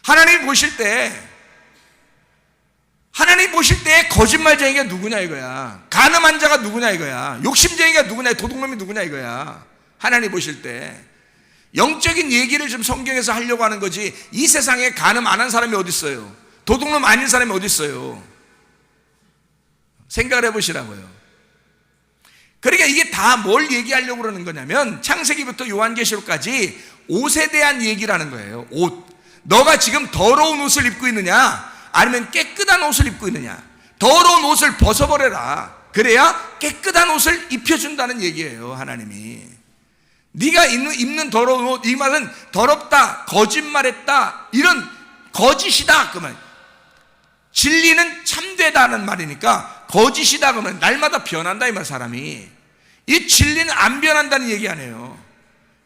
하나님 보실 때 거짓말쟁이가 누구냐 이거야. 간음한 자가 누구냐 이거야. 욕심쟁이가 누구냐, 도둑놈이 누구냐 이거야. 하나님 보실 때 영적인 얘기를 좀 성경에서 하려고 하는 거지, 이 세상에 간음 안 한 사람이 어디 있어요? 도둑놈 아닌 사람이 어디 있어요? 생각을 해보시라고요. 그러니까 이게 다 뭘 얘기하려고 그러는 거냐면, 창세기부터 요한계시록까지 옷에 대한 얘기라는 거예요. 옷. 너가 지금 더러운 옷을 입고 있느냐, 아니면 깨끗한 옷을 입고 있느냐. 더러운 옷을 벗어버려라. 그래야 깨끗한 옷을 입혀준다는 얘기예요 하나님이. 네가 입는 더러운 옷, 이 말은 더럽다, 거짓말했다, 이런 거짓이다 그러면, 진리는 참되다는 말이니까 거짓이다 그러면 날마다 변한다 이 말. 사람이 이 진리는 안 변한다는 얘기 아니에요.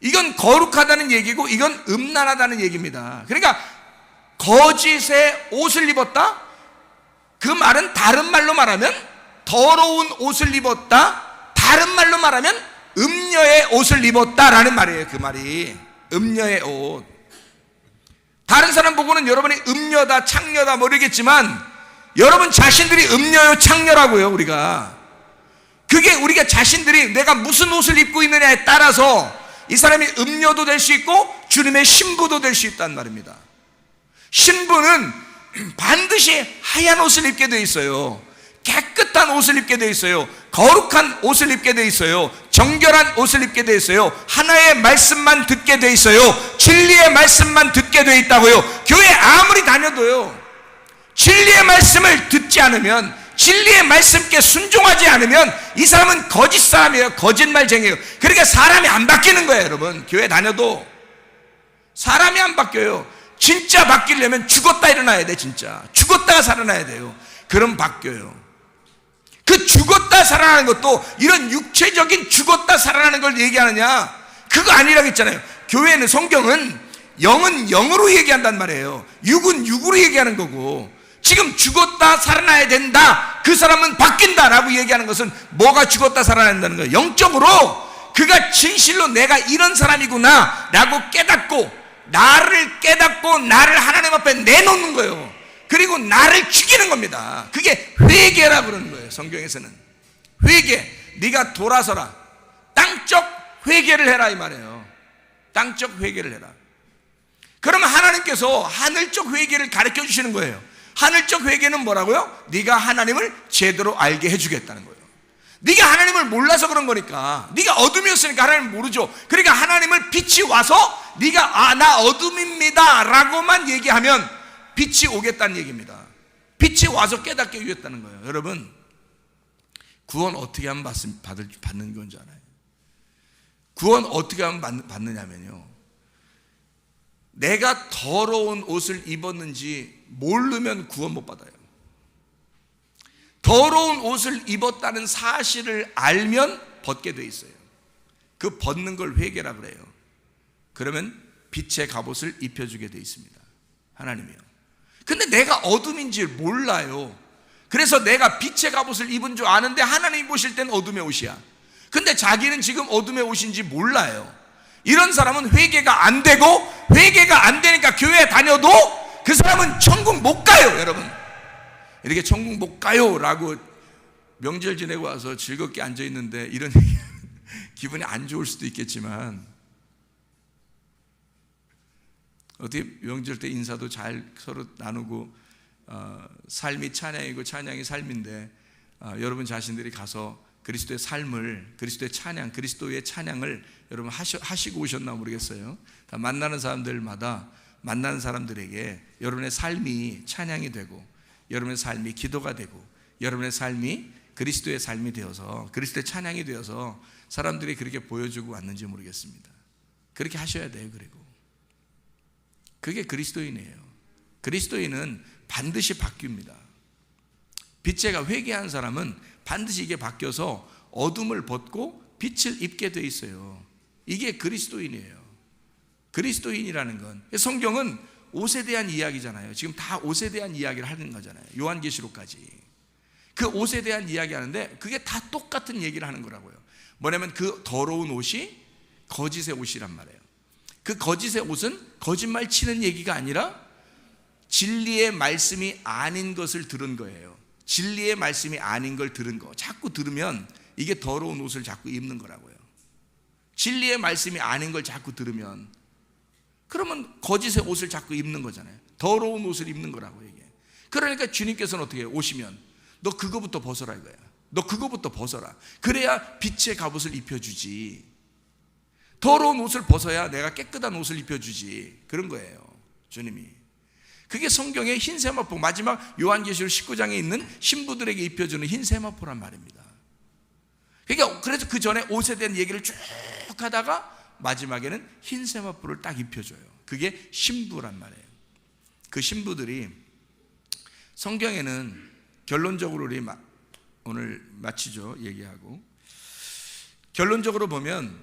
이건 거룩하다는 얘기고 이건 음란하다는 얘기입니다. 그러니까 거짓의 옷을 입었다, 그 말은 다른 말로 말하면 더러운 옷을 입었다, 다른 말로 말하면 음녀의 옷을 입었다라는 말이에요. 그 말이 음녀의 옷. 다른 사람 보고는 여러분이 음녀다 창녀다 모르겠지만 여러분 자신들이 음녀요 창녀라고요. 그게 우리가 자신들이 내가 무슨 옷을 입고 있느냐에 따라서 이 사람이 음녀도 될 수 있고 주님의 신부도 될 수 있다는 말입니다. 신부는 반드시 하얀 옷을 입게 돼 있어요. 깨끗한 옷을 입게 돼 있어요. 거룩한 옷을 입게 돼 있어요. 정결한 옷을 입게 돼 있어요. 하나의 말씀만 듣게 돼 있어요. 진리의 말씀만 듣게 돼 있다고요. 교회 아무리 다녀도요, 진리의 말씀을 듣지 않으면, 진리의 말씀께 순종하지 않으면 이 사람은 거짓 사람이에요. 거짓말쟁이에요. 그러니까 사람이 안 바뀌는 거예요 여러분. 교회 다녀도 사람이 안 바뀌어요. 진짜 바뀌려면 죽었다 일어나야 돼. 진짜 죽었다가 살아나야 돼요. 그럼 바뀌어요. 그 죽었다 살아나는 것도 이런 육체적인 죽었다 살아나는 걸 얘기하느냐, 그거 아니라고 했잖아요. 교회는, 성경은 영은 영으로 얘기한단 말이에요. 육은 육으로 얘기하는 거고, 지금 죽었다 살아나야 된다, 그 사람은 바뀐다라고 얘기하는 것은 뭐가 죽었다 살아난다는 거예요? 영적으로 그가 진실로 내가 이런 사람이구나 라고 깨닫고, 나를 하나님 앞에 내놓는 거예요. 그리고 나를 죽이는 겁니다. 그게 회개라 그러는 거예요. 성경에서는 회개. 네가 돌아서라, 땅적 회개를 해라 이 말이에요. 땅적 회개를 해라. 그러면 하나님께서 하늘적 회개를 가르쳐 주시는 거예요. 하늘적 회개는 뭐라고요? 네가 하나님을 제대로 알게 해주겠다는 거예요. 네가 하나님을 몰라서 그런 거니까, 네가 어둠이었으니까 하나님을 모르죠. 그러니까 하나님을 빛이 와서 네가 나 어둠입니다 라고만 얘기하면 빛이 오겠다는 얘기입니다. 빛이 와서 깨닫게 해주겠다는 거예요. 여러분, 구원 어떻게 하면 받는 건지 알아요? 구원 어떻게 하면 받느냐면요, 내가 더러운 옷을 입었는지 모르면 구원 못 받아요. 더러운 옷을 입었다는 사실을 알면 벗게 돼 있어요. 그 벗는 걸 회개라 그래요. 그러면 빛의 갑옷을 입혀주게 돼 있습니다. 하나님이요. 근데 내가 어둠인지 몰라요. 그래서 내가 빛의 갑옷을 입은 줄 아는데 하나님 보실 땐 어둠의 옷이야. 근데 자기는 지금 어둠의 옷인지 몰라요. 이런 사람은 회개가 안 되고, 회개가 안 되니까 교회에 다녀도 그 사람은 천국 못 가요. 여러분, 이렇게 천국 못 가요 라고 명절 지내고 와서 즐겁게 앉아있는데 이런 얘기 기분이 안 좋을 수도 있겠지만, 어떻게 명절 때 인사도 잘 서로 나누고, 삶이 찬양이고 찬양이 삶인데, 여러분 자신들이 가서 그리스도의 삶을, 그리스도의 찬양, 그리스도의 찬양을 여러분 하시고 오셨나 모르겠어요. 다 만나는 사람들마다, 만나는 사람들에게 여러분의 삶이 찬양이 되고, 여러분의 삶이 기도가 되고, 여러분의 삶이 그리스도의 삶이 되어서 그리스도의 찬양이 되어서 사람들이 그렇게 보여주고 왔는지 모르겠습니다. 그렇게 하셔야 돼요. 그리고 그게 그리스도인이에요. 그리스도인은 반드시 바뀝니다. 빛제가 회개한 사람은 반드시 이게 바뀌어서 어둠을 벗고 빛을 입게 돼 있어요. 이게 그리스도인이에요. 그리스도인이라는 건, 성경은 옷에 대한 이야기잖아요. 지금 다 옷에 대한 이야기를 하는 거잖아요. 요한계시록까지 그 옷에 대한 이야기 하는데 그게 다 똑같은 얘기를 하는 거라고요. 뭐냐면 그 더러운 옷이 거짓의 옷이란 말이에요. 그 거짓의 옷은 거짓말 치는 얘기가 아니라 진리의 말씀이 아닌 것을 들은 거예요. 진리의 말씀이 아닌 걸 들은 거. 자꾸 들으면 이게 더러운 옷을 자꾸 입는 거라고요. 진리의 말씀이 아닌 걸 자꾸 들으면, 그러면 거짓의 옷을 자꾸 입는 거잖아요. 더러운 옷을 입는 거라고 이게. 그러니까 주님께서는 어떻게 해요? 오시면 너 그거부터 벗어라 이거야. 너 그거부터 벗어라. 그래야 빛의 갑옷을 입혀주지. 더러운 옷을 벗어야 내가 깨끗한 옷을 입혀주지. 그런 거예요, 주님이. 그게 성경의 흰 세마포, 마지막 요한계시록 19장에 있는 신부들에게 입혀주는 흰 세마포란 말입니다. 그러니까 그래서 그 전에 옷에 대한 얘기를 쭉 하다가 마지막에는 흰 세마포를 딱 입혀줘요. 그게 신부란 말이에요. 그 신부들이 성경에는 결론적으로 우리 오늘 마치죠, 얘기하고. 결론적으로 보면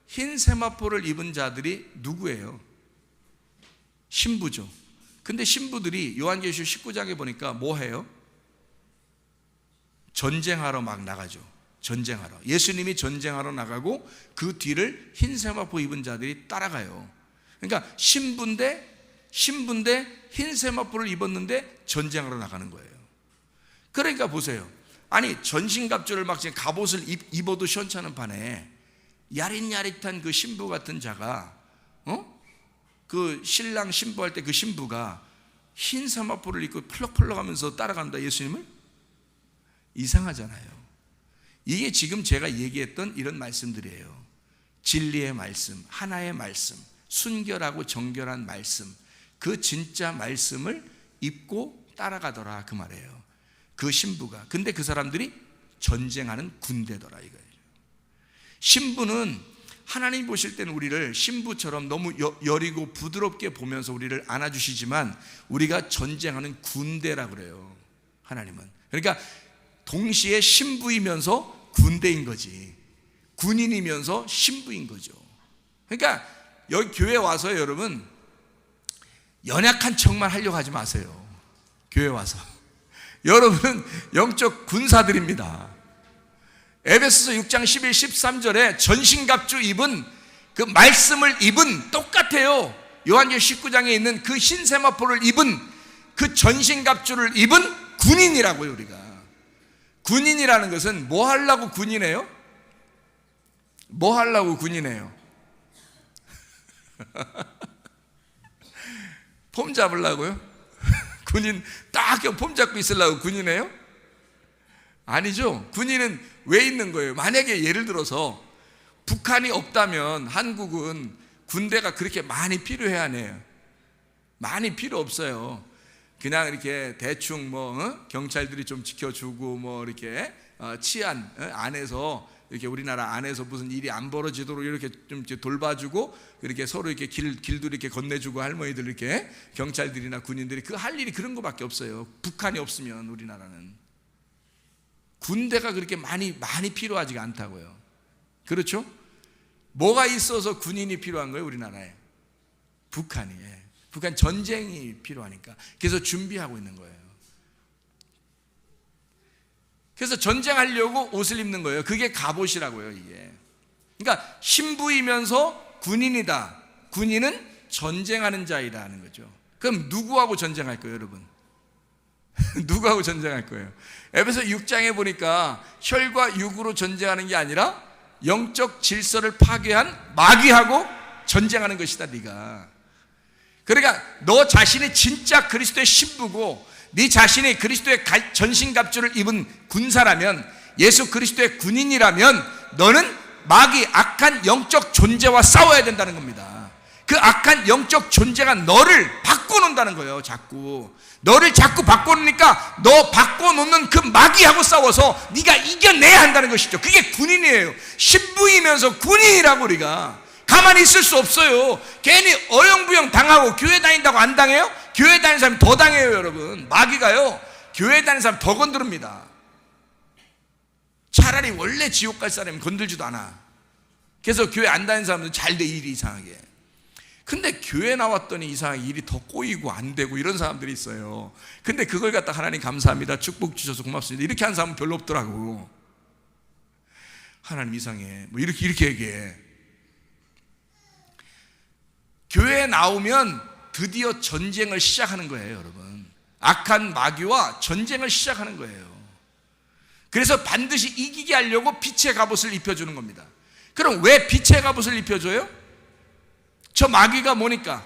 흰 세마포를 입은 자들이 누구예요? 신부죠. 근데 신부들이 요한계시록 19장에 보니까 뭐 해요? 전쟁하러 막 나가죠. 전쟁하러. 예수님이 전쟁하러 나가고 그 뒤를 흰 세마포 입은 자들이 따라가요. 그러니까 신부인데 흰 세마포를 입었는데 전쟁하러 나가는 거예요. 그러니까 보세요. 아니 전신갑주를 막 지금 갑옷을 입어도 시원찮은 판에 야릿야릿한 그 신부 같은 자가 그 신랑 신부할 때 그 신부가 흰 세마포를 입고 펄럭펄럭하면서 따라간다 예수님을? 이상하잖아요. 이게 지금 제가 얘기했던 이런 말씀들이에요. 진리의 말씀, 하나의 말씀, 순결하고 정결한 말씀, 그 진짜 말씀을 입고 따라가더라 그 말이에요. 그 신부가. 근데 그 사람들이 전쟁하는 군대더라 이거예요. 신부는 하나님 보실 때는 우리를 신부처럼 너무 여리고 부드럽게 보면서 우리를 안아주시지만 우리가 전쟁하는 군대라 그래요, 하나님은. 그러니까 동시에 신부이면서 군대인 거지, 군인이면서 신부인 거죠. 그러니까 여기 교회 와서 여러분 연약한 척만 하려고 하지 마세요. 교회 와서 여러분은 영적 군사들입니다. 에베소서 6장 11, 13절에 전신갑주 입은 그 말씀을 입은 똑같아요. 요한계시록 19장에 있는 그 흰 세마포를 입은 그 전신갑주를 입은 군인이라고요. 우리가 군인이라는 것은 뭐 하려고 군인이에요? 뭐 하려고 군인이에요? 폼 잡으려고요? 군인 딱 폼 잡고 있으려고 군인이에요? 아니죠. 군인은 왜 있는 거예요? 만약에 예를 들어서 북한이 없다면 한국은 군대가 그렇게 많이 필요해 안 해요? 많이 필요 없어요. 그냥 이렇게 대충 경찰들이 좀 지켜주고 이렇게 치안 안에서 이렇게 우리나라 안에서 무슨 일이 안 벌어지도록 이렇게 좀 돌봐주고 이렇게 서로 이렇게 길도 이렇게 건네주고 할머니들 이렇게 경찰들이나 군인들이 그 할 일이 그런 거밖에 없어요. 북한이 없으면 우리나라는. 군대가 그렇게 많이 필요하지가 않다고요. 그렇죠? 뭐가 있어서 군인이 필요한 거예요, 우리나라에? 북한이. 북한 전쟁이 필요하니까. 그래서 준비하고 있는 거예요. 그래서 전쟁하려고 옷을 입는 거예요. 그게 갑옷이라고요, 이게. 그러니까 신부이면서 군인이다. 군인은 전쟁하는 자이다 하는 거죠. 그럼 누구하고 전쟁할 거예요, 여러분? 누구하고 전쟁할 거예요? 에베소 6장에 보니까 혈과 육으로 전쟁하는 게 아니라 영적 질서를 파괴한 마귀하고 전쟁하는 것이다, 네가. 그러니까 너 자신이 진짜 그리스도의 신부고 네 자신이 그리스도의 전신갑주를 입은 군사라면, 예수 그리스도의 군인이라면 너는 마귀 악한 영적 존재와 싸워야 된다는 겁니다. 그 악한 영적 존재가 너를 바꿔놓는다는 거예요. 자꾸 너를 자꾸 바꿔놓으니까 그러니까 너 바꿔놓는 그 마귀하고 싸워서 네가 이겨내야 한다는 것이죠. 그게 군인이에요. 신부이면서 군인이라고. 우리가 가만히 있을 수 없어요. 괜히 어영부영 당하고 교회 다닌다고 안 당해요? 교회 다니는 사람이 더 당해요. 여러분, 마귀가요 교회 다니는 사람 더 건드립니다. 차라리 원래 지옥 갈 사람은 건들지도 않아. 그래서 교회 안 다니는 사람은 잘 돼, 일이 이상하게. 근데 교회 나왔더니 이상하게 일이 더 꼬이고 안 되고 이런 사람들이 있어요. 근데 그걸 갖다 하나님 감사합니다, 축복 주셔서 고맙습니다, 이렇게 하는 사람은 별로 없더라고. 하나님 이상해, 뭐 이렇게 얘기해. 교회에 나오면 드디어 전쟁을 시작하는 거예요. 여러분, 악한 마귀와 전쟁을 시작하는 거예요. 그래서 반드시 이기게 하려고 빛의 갑옷을 입혀주는 겁니다. 그럼 왜 빛의 갑옷을 입혀줘요? 저 마귀가 뭐니까?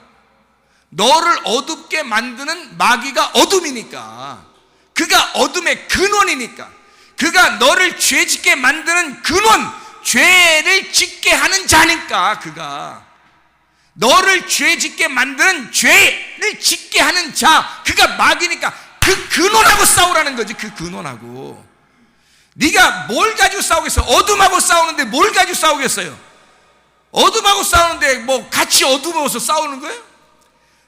너를 어둡게 만드는 마귀가 어둠이니까. 그가 어둠의 근원이니까. 그가 너를 죄짓게 만드는 근원, 죄를 짓게 하는 자니까. 그가 너를 죄짓게 만드는 죄를 짓게 하는 자, 그가 마귀니까 그 근원하고 싸우라는 거지. 그 근원하고. 네가 뭘 가지고 싸우겠어? 어둠하고 싸우는데 뭘 가지고 싸우겠어요? 어둠하고 싸우는데 뭐 같이 어두워서 싸우는 거예요?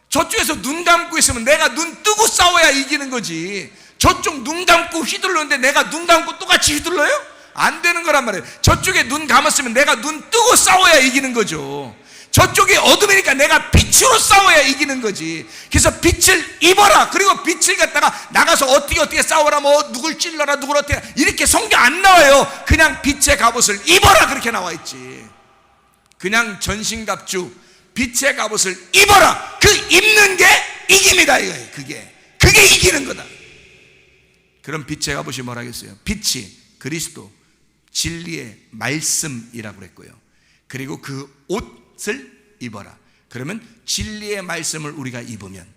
저쪽에서 눈 감고 있으면 내가 눈 뜨고 싸워야 이기는 거지. 저쪽 눈 감고 휘둘르는데 내가 눈 감고 똑같이 휘둘러요? 안 되는 거란 말이에요. 저쪽에 눈 감았으면 내가 눈 뜨고 싸워야 이기는 거죠. 저쪽이 어둠이니까 내가 빛으로 싸워야 이기는 거지. 그래서 빛을 입어라. 그리고 빛을 갖다가 나가서 어떻게 싸워라, 뭐 누굴 찔러라, 누굴 어떻게, 이렇게 성경 안 나와요. 그냥 빛의 갑옷을 입어라, 그렇게 나와 있지. 그냥 전신갑주 빛의 갑옷을 입어라. 그 입는 게 이깁니다. 이거예요. 그게 이기는 거다. 그럼 빛의 갑옷이 뭐라겠어요? 빛이 그리스도 진리의 말씀이라고 그랬고요. 그리고 그 옷을 입어라. 그러면 진리의 말씀을 우리가 입으면,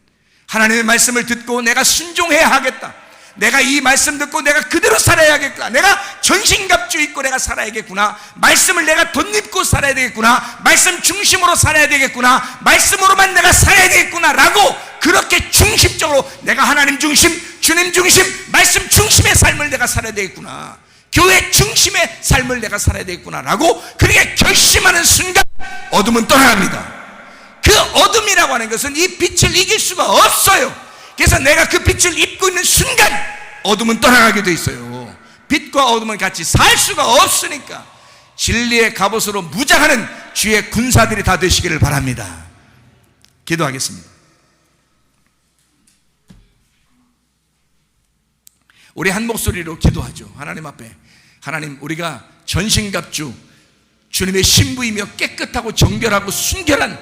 하나님의 말씀을 듣고 내가 순종해야 하겠다, 내가 이 말씀 듣고 내가 그대로 살아야겠구나, 내가 전신갑주 입고 내가 살아야겠구나, 말씀을 내가 덧입고 살아야 되겠구나, 말씀 중심으로 살아야 되겠구나, 말씀으로만 내가 살아야 되겠구나 라고, 그렇게 중심적으로 내가 하나님 중심, 주님 중심, 말씀 중심의 삶을 내가 살아야 되겠구나, 교회 중심의 삶을 내가 살아야 되겠구나 라고 그렇게 결심하는 순간 어둠은 떠나갑니다. 그 어둠이라고 하는 것은 이 빛을 이길 수가 없어요. 그래서 내가 그 빛을 입고 있는 순간 어둠은 떠나가게 돼 있어요. 빛과 어둠은 같이 살 수가 없으니까 진리의 갑옷으로 무장하는 주의 군사들이 다 되시기를 바랍니다. 기도하겠습니다. 우리 한 목소리로 기도하죠. 하나님 앞에, 하나님, 우리가 전신갑주, 주님의 신부이며 깨끗하고 정결하고 순결한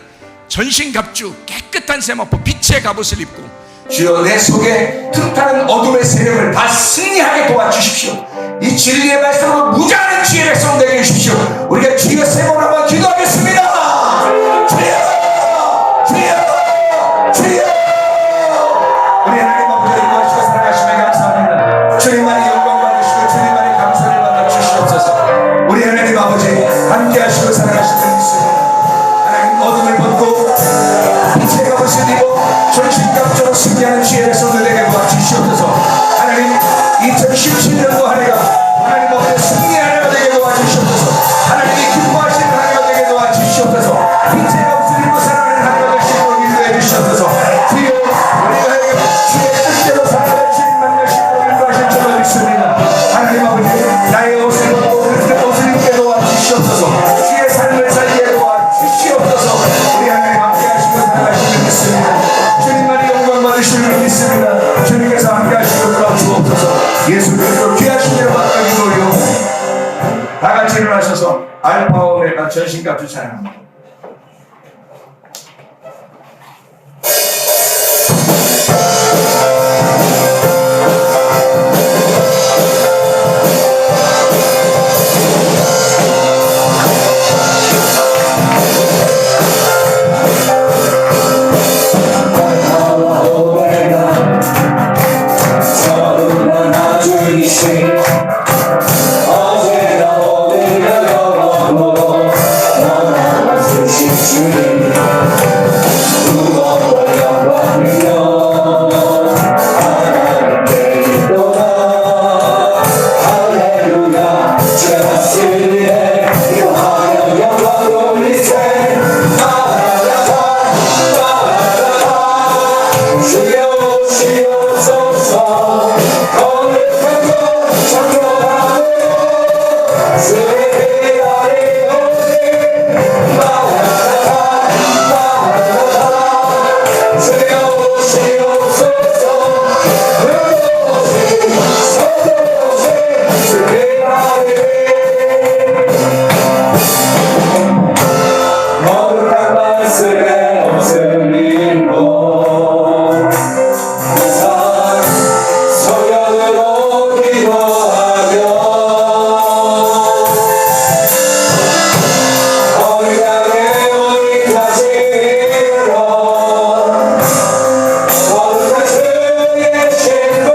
전신갑주, 깨끗한 세마포 빛의 갑옷을 입고 주여 내 속에 틈타는 어둠의 세력을 다 승리하게 도와주십시오. 이 진리의 말씀으로 무장하는 주의 백성 되게 해주십시오. 우리가 주여 세 번 한번 기도하겠습니다. 주여, 주여, 주여. 우리 하나님 아버지 인도하시고 살아가시며 감사합니다. 주님만의 영광 받으시고 주님만의 감사를 받아 주시옵소서. 우리 하나님 아버지 함께 하시고 살아가시는 주님, 하나님 어둠을 벗고 빛의 갑옷을 입어 전신갑주로 승리하는 주의 백성들 되게 도와주시옵소서. 하나님 2017년도 한 해가 하나님 아버지 승리의 한 해가 되게 도와주시옵소서. 하나님이 기뻐하시는 한 해가 되게 도와주시옵소서. 빛의 갑옷을 입고 살아가는 한 해가 되시도록 인도해 주시옵소서. 주여, 우리가 주의 뜻대로 살아가는 주님만 되시도록 인도하실 줄로 믿습니다. 하나님 아버지 나의 옷을 벗고 그리스도의 옷을 입게 도와주시옵소서. 주의 삶을 살게 도와주시옵소서. 우리 하나님 함께 하시고 살아가시길 믿습니다. 주님만의 영광 받으실 줄 믿습니다. 주님께서 함께 하시고 도와주옵소서. 예수 그리스도 귀하신 이름 받아 기도하옵나이다. 다 같이 일어나셔서 알파와 오메가 전신갑주 찬양합니다. 어제가 오늘가 영원으로 거룩한 말씀에 옷을 입고 항상 성령으로 기도하며 거룩하게 우리 가지러 거룩한 주의 신분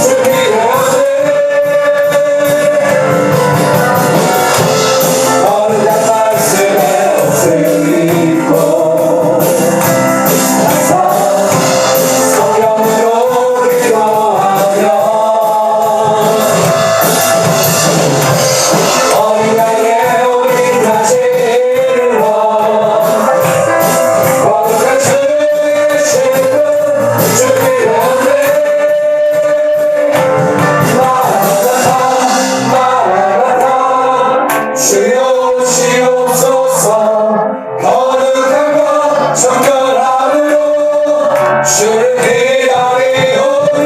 준비하네 거룩한 말씀에 옷을 입고 항상 성령으로 기도하며 어린양의 우리 가지러 거룩한 주의 신분 준비하네 마라나타 마라나타 주여 오시옵소서 거룩함과 정결함으로 주를 기다리오니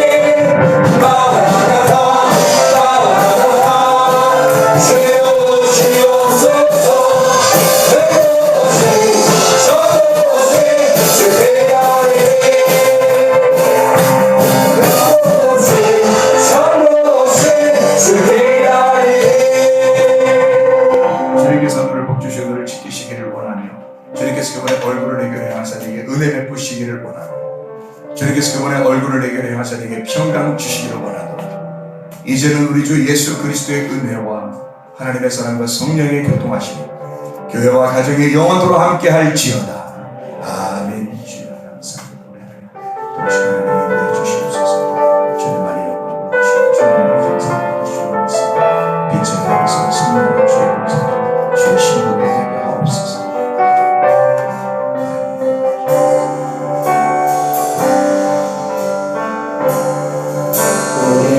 마라나타 마라나타 주여 오시옵소서 그곳이 저곳이 주 기다리니 그곳이 저곳이 주 기다리니 주님께서 너를 복주시고 너를 지키시기를 원하며 주님께서 그분의 얼굴을 내게 향하사 네게 은혜 베푸시기를 원하고 주님께서 그분의 얼굴을 내게 향하사 네게 평강 주시기를 원하노라. 이제는 우리 주 예수 그리스도의 은혜와 하나님의 사랑과 성령의 교통하심이 교회와 가정에 영원토록 함께할지어다. 아멘. 주여 감사합니다. 우리 하나님 동시에 하나님 주시옵소서. 주님만이 영광 주시옵소서. 주님을 감사합니다. 주옵소서. 빛의 땅에서 성령으로 주의 공사 주의 신분에 되게 하옵소서.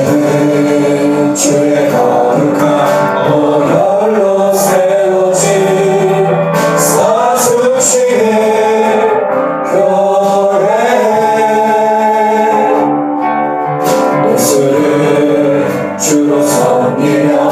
우리는 주의 거룩한 오열로 세워진 사수시의 교회 예수를 주로 섬기며